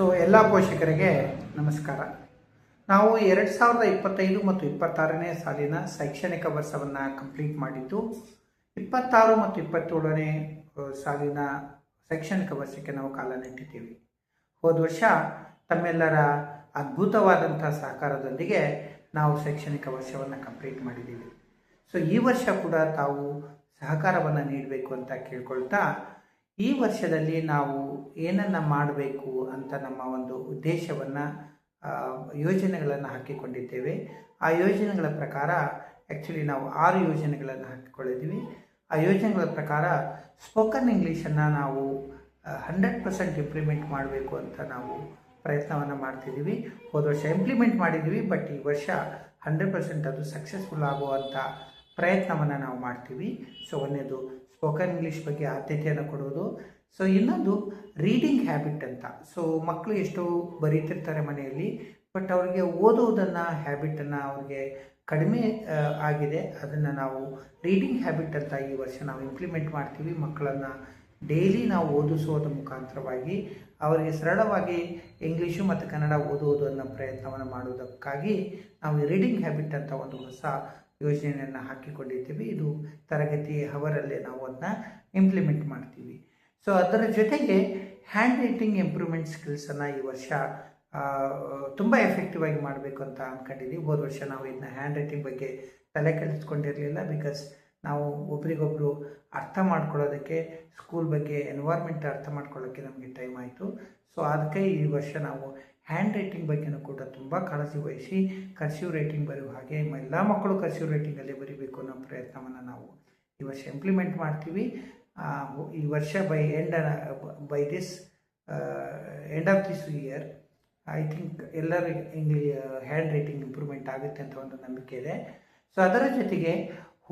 ಎಲ್ಲ ಪೋಷಕರಿಗೆ ನಮಸ್ಕಾರ. ನಾವು 2025 ಮತ್ತು 26ನೇ ಸಾಲಿನ ಶೈಕ್ಷಣಿಕ ವರ್ಷವನ್ನು ಕಂಪ್ಲೀಟ್ ಮಾಡಿದ್ದು 26 ಮತ್ತು 27ನೇ ಸಾಲಿನ ಶೈಕ್ಷಣಿಕ ವರ್ಷಕ್ಕೆ ನಾವು ಕಾಲ ನೆಟ್ಟಿದ್ದೀವಿ. ಹೋದ ವರ್ಷ ತಮ್ಮೆಲ್ಲರ ಅದ್ಭುತವಾದಂಥ ಸಹಕಾರದೊಂದಿಗೆ ನಾವು ಶೈಕ್ಷಣಿಕ ವರ್ಷವನ್ನು ಕಂಪ್ಲೀಟ್ ಮಾಡಿದ್ದೀವಿ. ಈ ವರ್ಷ ಕೂಡ ತಾವು ಸಹಕಾರವನ್ನು ನೀಡಬೇಕು ಅಂತ ಕೇಳ್ಕೊಳ್ತಾ, ಈ ವರ್ಷದಲ್ಲಿ ನಾವು ಏನನ್ನು ಮಾಡಬೇಕು ಅಂತ ನಮ್ಮ ಒಂದು ಉದ್ದೇಶವನ್ನು ಯೋಜನೆಗಳನ್ನು ಹಾಕಿಕೊಂಡಿದ್ದೇವೆ. ಆ ಯೋಜನೆಗಳ ಪ್ರಕಾರ ಆ್ಯಕ್ಚುಲಿ ನಾವು 6 ಯೋಜನೆಗಳನ್ನು ಹಾಕಿಕೊಂಡಿದ್ದೀವಿ. ಆ ಯೋಜನೆಗಳ ಪ್ರಕಾರ ಸ್ಪೋಕನ್ ಇಂಗ್ಲೀಷನ್ನು ನಾವು 100% ಇಂಪ್ಲಿಮೆಂಟ್ ಮಾಡಬೇಕು ಅಂತ ನಾವು ಪ್ರಯತ್ನವನ್ನು ಮಾಡ್ತಿದ್ದೀವಿ. ಹೋದ ವರ್ಷ ಇಂಪ್ಲಿಮೆಂಟ್ ಮಾಡಿದ್ದೀವಿ, ಬಟ್ ಈ ವರ್ಷ 100% ಅದು ಸಕ್ಸಸ್ಫುಲ್ ಆಗುವಂಥ ಪ್ರಯತ್ನವನ್ನು ನಾವು ಮಾಡ್ತೀವಿ. ಒಂದನೇದು ಸ್ಪೋಕನ್ ಇಂಗ್ಲೀಷ್ ಬಗ್ಗೆ ಆದ್ಯತೆಯನ್ನು ಕೊಡೋದು. ಇನ್ನೊಂದು ರೀಡಿಂಗ್ ಹ್ಯಾಬಿಟ್ ಅಂತ. ಮಕ್ಕಳು ಎಷ್ಟೋ ಬರೀತಿರ್ತಾರೆ ಮನೆಯಲ್ಲಿ, ಬಟ್ ಅವ್ರಿಗೆ ಓದುವುದನ್ನು ಹ್ಯಾಬಿಟನ್ನು ಅವ್ರಿಗೆ ಕಡಿಮೆ ಆಗಿದೆ. ಅದನ್ನು ನಾವು ರೀಡಿಂಗ್ ಹ್ಯಾಬಿಟ್ ಅಂತ ಈ ವರ್ಷ ನಾವು ಇಂಪ್ಲಿಮೆಂಟ್ ಮಾಡ್ತೀವಿ. ಮಕ್ಕಳನ್ನು ಡೈಲಿ ನಾವು ಓದಿಸೋದ್ರ ಮುಖಾಂತರವಾಗಿ ಅವರಿಗೆ ಸರಳವಾಗಿ ಇಂಗ್ಲೀಷು ಮತ್ತು ಕನ್ನಡ ಓದುವುದು ಅನ್ನೋ ಪ್ರಯತ್ನವನ್ನು ಮಾಡುವುದಕ್ಕಾಗಿ ನಾವು ರೀಡಿಂಗ್ ಹ್ಯಾಬಿಟ್ ಅಂತ ಒಂದು ಹೊಸ ಯೋಜನೆಯನ್ನು ಹಾಕಿಕೊಂಡಿದ್ದೀವಿ. ಇದು ತರಗತಿ ಅವರಲ್ಲೇ ನಾವು ಅದನ್ನ ಇಂಪ್ಲಿಮೆಂಟ್ ಮಾಡ್ತೀವಿ. ಅದರ ಜೊತೆಗೆ ಹ್ಯಾಂಡ್ ರೈಟಿಂಗ್ ಇಂಪ್ರೂವ್ಮೆಂಟ್ ಸ್ಕಿಲ್ಸನ್ನು ಈ ವರ್ಷ ತುಂಬ ಎಫೆಕ್ಟಿವ್ ಆಗಿ ಮಾಡಬೇಕು ಅಂತ ಅಂದ್ಕೊಂಡಿದ್ದೀವಿ. ಹೋದ ವರ್ಷ ನಾವು ಇದನ್ನ ಹ್ಯಾಂಡ್ ರೈಟಿಂಗ್ ಬಗ್ಗೆ ತಲೆ ಕೆಡಿಸ್ಕೊಂಡಿರಲಿಲ್ಲ. ಬಿಕಾಸ್ ನಾವು ಒಬ್ರಿಗೊಬ್ಬರು ಅರ್ಥ ಮಾಡ್ಕೊಳ್ಳೋದಕ್ಕೆ, ಸ್ಕೂಲ್ ಬಗ್ಗೆ ಎನ್ವೈರ್ಮೆಂಟ್ ಅರ್ಥ ಮಾಡ್ಕೊಳ್ಳೋಕ್ಕೆ ನಮಗೆ ಟೈಮ್ ಆಯಿತು. ಅದಕ್ಕೆ ಈ ವರ್ಷ ನಾವು ಹ್ಯಾಂಡ್ ರೈಟಿಂಗ್ ಬಗ್ಗೆನೂ ಕೂಡ ತುಂಬ ಕಾಳಜಿ ವಹಿಸಿ ಕರ್ಸಿವ್ ರೈಟಿಂಗ್ ಬರೆಯುವ ಹಾಗೆ ಎಲ್ಲ ಮಕ್ಕಳು ಕರ್ಸಿವ್ ರೈಟಿಂಗಲ್ಲಿ ಬರೀಬೇಕು ಅನ್ನೋ ಪ್ರಯತ್ನವನ್ನು ನಾವು ಈ ವರ್ಷ ಇಂಪ್ಲಿಮೆಂಟ್ ಮಾಡ್ತೀವಿ. ಈ ವರ್ಷ by this end of this year I think ಎಲ್ಲರೂ ಹ್ಯಾಂಡ್ ರೈಟಿಂಗ್ ಇಂಪ್ರೂವ್ಮೆಂಟ್ ಆಗುತ್ತೆ ಅಂತ ಒಂದು ನಂಬಿಕೆ ಇದೆ. ಅದರ ಜೊತೆಗೆ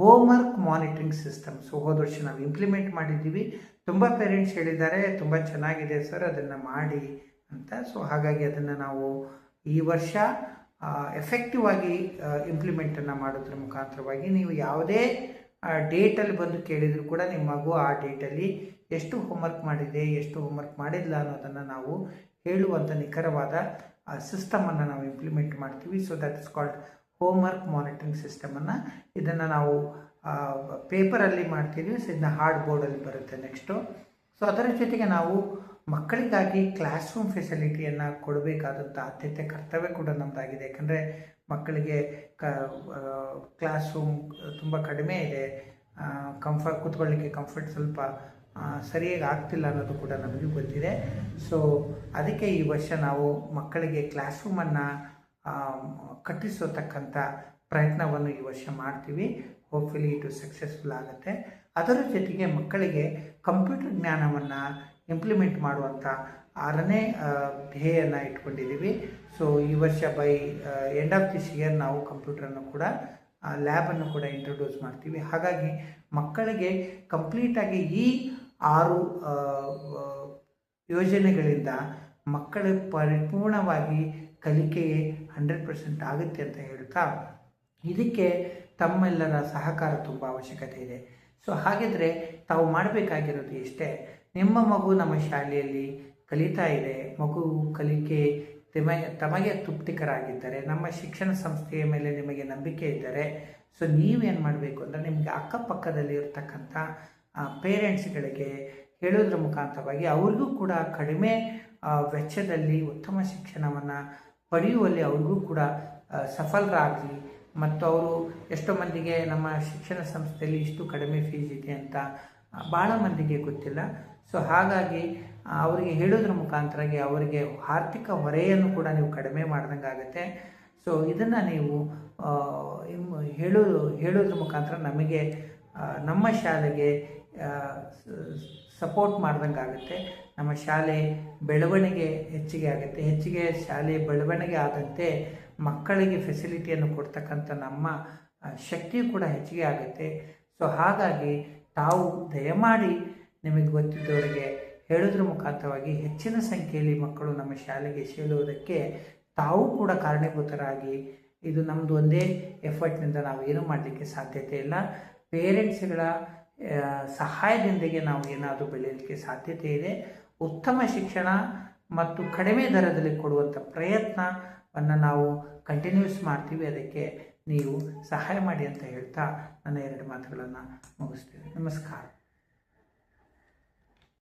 ಹೋಮ್ವರ್ಕ್ ಮಾನಿಟರಿಂಗ್ ಸಿಸ್ಟಮ್ ಹೋದ ವರ್ಷ ನಾವು ಇಂಪ್ಲಿಮೆಂಟ್ ಮಾಡಿದ್ದೀವಿ. ತುಂಬ ಪೇರೆಂಟ್ಸ್ ಹೇಳಿದ್ದಾರೆ, ತುಂಬ ಚೆನ್ನಾಗಿದೆ ಸರ್, ಅದನ್ನು ಮಾಡಿ ಅಂತ. ಹಾಗಾಗಿ ಅದನ್ನು ನಾವು ಈ ವರ್ಷ ಎಫೆಕ್ಟಿವ್ ಆಗಿ ಇಂಪ್ಲಿಮೆಂಟನ್ನು ಮಾಡೋದ್ರ ಮುಖಾಂತರವಾಗಿ ನೀವು ಯಾವುದೇ ಡೇಟಲ್ಲಿ ಬಂದು ಕೇಳಿದರೂ ಕೂಡ ನಿಮ್ಮ ಮಗು ಆ ಡೇಟಲ್ಲಿ ಎಷ್ಟು ಹೋಮ್ವರ್ಕ್ ಮಾಡಿದೆ, ಎಷ್ಟು ಹೋಮ್ವರ್ಕ್ ಮಾಡಿಲ್ಲ ಅನ್ನೋದನ್ನು ನಾವು ಹೇಳುವಂಥ ನಿಖರವಾದ ಸಿಸ್ಟಮನ್ನು ನಾವು ಇಂಪ್ಲಿಮೆಂಟ್ ಮಾಡ್ತೀವಿ. That is called homework monitoring ಸಿಸ್ಟಮನ್ನು. ಇದನ್ನು ನಾವು ಪೇಪರಲ್ಲಿ ಮಾಡ್ತೀವಿ. ಇದನ್ನ ಹಾರ್ಡ್ ಬೋರ್ಡಲ್ಲಿ ಬರುತ್ತೆ ನೆಕ್ಸ್ಟು. ಅದರ ಜೊತೆಗೆ ನಾವು ಮಕ್ಕಳಿಗಾಗಿ ಕ್ಲಾಸ್ ರೂಮ್ ಫೆಸಿಲಿಟಿಯನ್ನು ಕೊಡಬೇಕಾದಂಥ ಆದ್ಯತೆ ಕರ್ತವ್ಯ ಕೂಡ ನಮ್ಮದಾಗಿದೆ. ಯಾಕಂದರೆ ಮಕ್ಕಳಿಗೆ ಕ್ಲಾಸ್ ರೂಮ್ ತುಂಬ ಕಡಿಮೆ ಇದೆ, ಕೂತ್ಕೊಳ್ಳಿಕ್ಕೆ ಕಂಫರ್ಟ್ ಸ್ವಲ್ಪ ಸರಿಯಾಗಿ ಆಗ್ತಿಲ್ಲ ಅನ್ನೋದು ಕೂಡ ನಮಗೂ ಗೊತ್ತಿದೆ. ಅದಕ್ಕೆ ಈ ವರ್ಷ ನಾವು ಮಕ್ಕಳಿಗೆ ಕ್ಲಾಸ್ ರೂಮನ್ನು ಕಟ್ಟಿಸತಕ್ಕಂಥ ಪ್ರಯತ್ನವನ್ನು ಈ ವರ್ಷ ಮಾಡ್ತೀವಿ. ಹೋಪ್ಫುಲಿ ಇದು ಸಕ್ಸಸ್ಫುಲ್ ಆಗುತ್ತೆ. ಅದರ ಜೊತೆಗೆ ಮಕ್ಕಳಿಗೆ ಕಂಪ್ಯೂಟರ್ ಜ್ಞಾನವನ್ನು ಇಂಪ್ಲಿಮೆಂಟ್ ಮಾಡುವಂಥ 6ನೇ ಧ್ಯೇಯವನ್ನು ಇಟ್ಕೊಂಡಿದ್ದೀವಿ. ಈ ವರ್ಷ by end of this year ನಾವು ಕಂಪ್ಯೂಟರನ್ನು ಕೂಡ ಲ್ಯಾಬನ್ನು ಕೂಡ ಇಂಟ್ರೊಡ್ಯೂಸ್ ಮಾಡ್ತೀವಿ. ಹಾಗಾಗಿ ಮಕ್ಕಳಿಗೆ ಕಂಪ್ಲೀಟಾಗಿ ಈ 6 ಯೋಜನೆಗಳಿಂದ ಮಕ್ಕಳ ಪರಿಪೂರ್ಣವಾಗಿ ಕಲಿಕೆಯೇ 100% ಆಗುತ್ತೆ ಅಂತ ಹೇಳ್ತಾ, ಇದಕ್ಕೆ ತಮ್ಮೆಲ್ಲರ ಸಹಕಾರ ತುಂಬ ಅವಶ್ಯಕತೆ ಇದೆ. ಹಾಗಿದ್ರೆ ತಾವು ಮಾಡಬೇಕಾಗಿರೋದು ಇಷ್ಟೇ. ನಿಮ್ಮ ಮಗು ನಮ್ಮ ಶಾಲೆಯಲ್ಲಿ ಕಲಿತಾ ಇದೆ, ಮಗು ಕಲಿಕೆ ತಮಗೆ ತೃಪ್ತಿಕರಾಗಿದ್ದರೆ, ನಮ್ಮ ಶಿಕ್ಷಣ ಸಂಸ್ಥೆಯ ಮೇಲೆ ನಿಮಗೆ ನಂಬಿಕೆ ಇದ್ದರೆ, ನೀವೇನು ಮಾಡಬೇಕು ಅಂದರೆ ನಿಮಗೆ ಅಕ್ಕಪಕ್ಕದಲ್ಲಿ ಇರತಕ್ಕಂಥ ಪೇರೆಂಟ್ಸ್ಗಳಿಗೆ ಹೇಳೋದ್ರ ಮುಖಾಂತರವಾಗಿ ಅವ್ರಿಗೂ ಕೂಡ ಕಡಿಮೆ ವೆಚ್ಚದಲ್ಲಿ ಉತ್ತಮ ಶಿಕ್ಷಣವನ್ನು ಪಡೆಯುವಲ್ಲಿ ಅವ್ರಿಗೂ ಕೂಡ ಸಫಲರಾಗಲಿ. ಮತ್ತು ಅವರು ಎಷ್ಟೋ ಮಂದಿಗೆ ನಮ್ಮ ಶಿಕ್ಷಣ ಸಂಸ್ಥೆಯಲ್ಲಿ ಇಷ್ಟು ಕಡಿಮೆ ಫೀಸ್ ಇದೆ ಅಂತ ಭಾಳ ಮಂದಿಗೆ ಗೊತ್ತಿಲ್ಲ. ಹಾಗಾಗಿ ಅವರಿಗೆ ಹೇಳೋದ್ರ ಮುಖಾಂತರವಾಗಿ ಅವರಿಗೆ ಆರ್ಥಿಕ ಹೊರೆಯನ್ನು ಕೂಡ ನೀವು ಕಡಿಮೆ ಮಾಡ್ದಂಗೆ ಆಗುತ್ತೆ. ಇದನ್ನು ನೀವು ಹೇಳೋದ್ರ ಮುಖಾಂತರ ನಮಗೆ ನಮ್ಮ ಶಾಲೆಗೆ ಸಪೋರ್ಟ್ ಮಾಡ್ದಂಗೆ ಆಗುತ್ತೆ. ನಮ್ಮ ಶಾಲೆ ಬೆಳವಣಿಗೆ ಹೆಚ್ಚಿಗೆ ಆಗುತ್ತೆ. ಹೆಚ್ಚಿಗೆ ಶಾಲೆ ಬೆಳವಣಿಗೆ ಆದಂತೆ ಮಕ್ಕಳಿಗೆ ಫೆಸಿಲಿಟಿಯನ್ನು ಕೊಡ್ತಕ್ಕಂಥ ನಮ್ಮ ಶಕ್ತಿಯು ಕೂಡ ಹೆಚ್ಚಿಗೆ ಆಗುತ್ತೆ. ಹಾಗಾಗಿ ತಾವು ದಯಮಾಡಿ ನಿಮಗೆ ಗೊತ್ತಿದ್ದವರಿಗೆ ಹೇಳೋದ್ರ ಮುಖಾಂತರವಾಗಿ ಹೆಚ್ಚಿನ ಸಂಖ್ಯೆಯಲ್ಲಿ ಮಕ್ಕಳು ನಮ್ಮ ಶಾಲೆಗೆ ಸೇರುವುದಕ್ಕೆ ತಾವು ಕೂಡ ಕಾರಣೀಭೂತರಾಗಿ, ಇದು ನಮ್ಮದು ಒಂದೇ ಎಫರ್ಟ್ನಿಂದ ನಾವು ಏನೂ ಮಾಡಲಿಕ್ಕೆ ಸಾಧ್ಯತೆ ಇಲ್ಲ. ಪೇರೆಂಟ್ಸ್ಗಳ ಸಹಾಯದೊಂದಿಗೆ ನಾವು ಏನಾದರೂ ಬೆಳೆಯಲಿಕ್ಕೆ ಸಾಧ್ಯತೆ ಇದೆ. ಉತ್ತಮ ಶಿಕ್ಷಣ ಮತ್ತು ಕಡಿಮೆ ದರದಲ್ಲಿ ಕೊಡುವಂಥ ಪ್ರಯತ್ನವನ್ನು ನಾವು ಕಂಟಿನ್ಯೂಸ್ ಮಾಡ್ತೀವಿ. ಅದಕ್ಕೆ ನೀವು ಸಹಾಯ ಮಾಡಿ ಅಂತ ಹೇಳ್ತಾ ನನ್ನ 2 ಮಾತುಗಳನ್ನು ಮುಗಿಸ್ತೇವೆ. ನಮಸ್ಕಾರ.